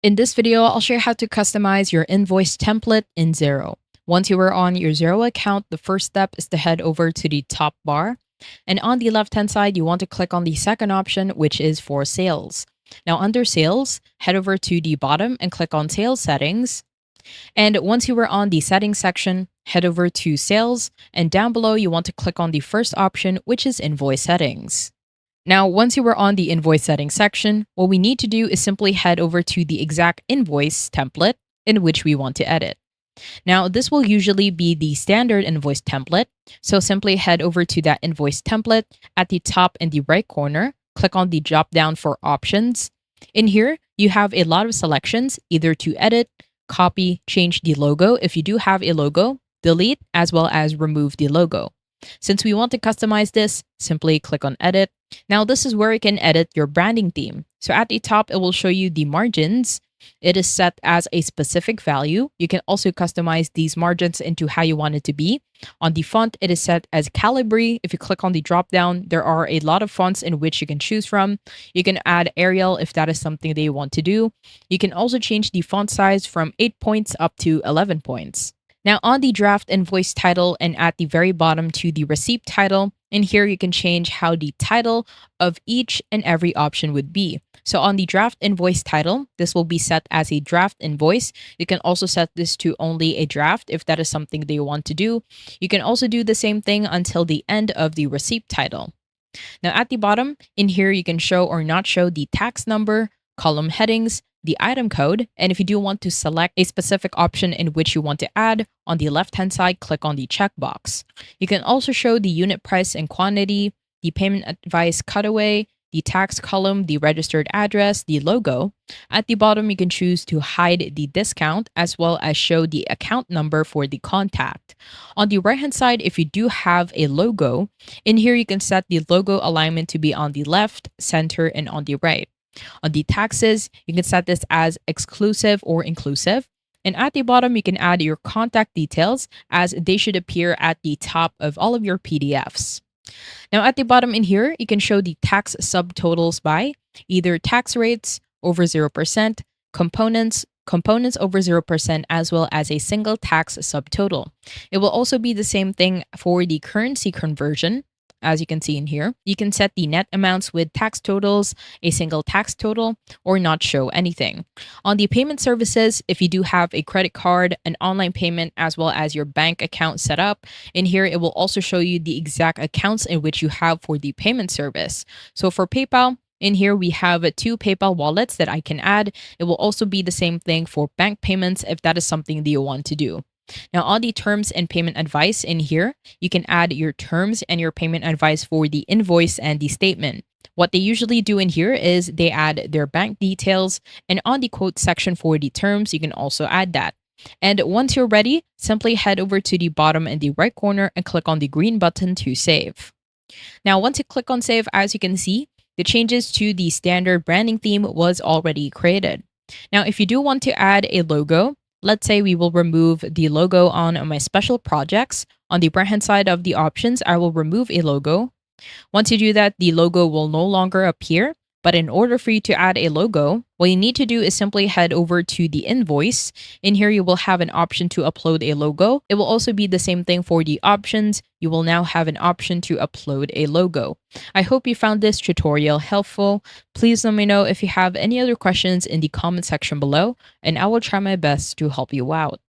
In this video, I'll show you how to customize your invoice template in Xero. Once you are on your Xero account, the first step is to head over to the top bar. And on the left-hand side, you want to click on the second option, which is for sales. Now, under sales, head over to the bottom and click on sales settings. And once you are on the settings section, head over to sales. And down below, you want to click on the first option, which is invoice settings. Now, once you are on the invoice settings section, what we need to do is simply head over to the exact invoice template in which we want to edit. Now, this will usually be the standard invoice template. So simply head over to that invoice template at the top in the right corner, click on the drop down for options. In here, you have a lot of selections, either to edit, copy, change the logo if you do have a logo, delete, as well as remove the logo. Since we want to customize this, simply click on edit. Now this is where you can edit your branding theme. So at the top, it will show you the margins. It is set as a specific value. You can also customize these margins into how you want it to be. On the font, it is set as Calibri. If you click on the drop down, there are a lot of fonts in which you can choose from. You can add Arial if that is something that you want to do. You can also change the font size from 8 points up to 11 points. Now on the draft invoice title and at the very bottom to the receipt title, in here you can change how the title of each and every option would be. So on the draft invoice title, this will be set as a draft invoice. You can also set this to only a draft if that is something that you want to do. You can also do the same thing until the end of the receipt title. Now at the bottom, in here you can show or not show the tax number, column headings, the item code, and if you do want to select a specific option in which you want to add, on the left-hand side, click on the checkbox. You can also show the unit price and quantity, the payment advice cutaway, the tax column, the registered address, the logo. At the bottom, you can choose to hide the discount as well as show the account number for the contact. On the right-hand side, if you do have a logo, in here you can set the logo alignment to be on the left, center, and on the right. On the taxes, you can set this as exclusive or inclusive. And at the bottom, you can add your contact details as they should appear at the top of all of your PDFs. Now at the bottom in here, you can show the tax subtotals by either tax rates over 0%, components over 0%, as well as a single tax subtotal. It will also be the same thing for the currency conversion. As you can see in here, you can set the net amounts with tax totals, a single tax total, or not show anything. On the payment services, if you do have a credit card, an online payment, as well as your bank account set up, in here it will also show you the exact accounts in which you have for the payment service. So for PayPal, in here, we have 2 PayPal wallets that I can add. It will also be the same thing for bank payments if that is something that you want to do. Now, on the terms and payment advice in here, you can add your terms and your payment advice for the invoice and the statement. What they usually do in here is they add their bank details, and on the quote section for the terms, you can also add that. And once you're ready, simply head over to the bottom in the right corner and click on the green button to save. Now, once you click on save, as you can see, the changes to the standard branding theme was already created. Now, if you do want to add a logo, let's say we will remove the logo on my special projects. On the right-hand side of the options, I will remove a logo. Once you do that, the logo will no longer appear. But in order for you to add a logo, what you need to do is simply head over to the invoice. In here, you will have an option to upload a logo. It will also be the same thing for the options. You will now have an option to upload a logo. I hope you found this tutorial helpful. Please let me know if you have any other questions in the comment section below, and I will try my best to help you out.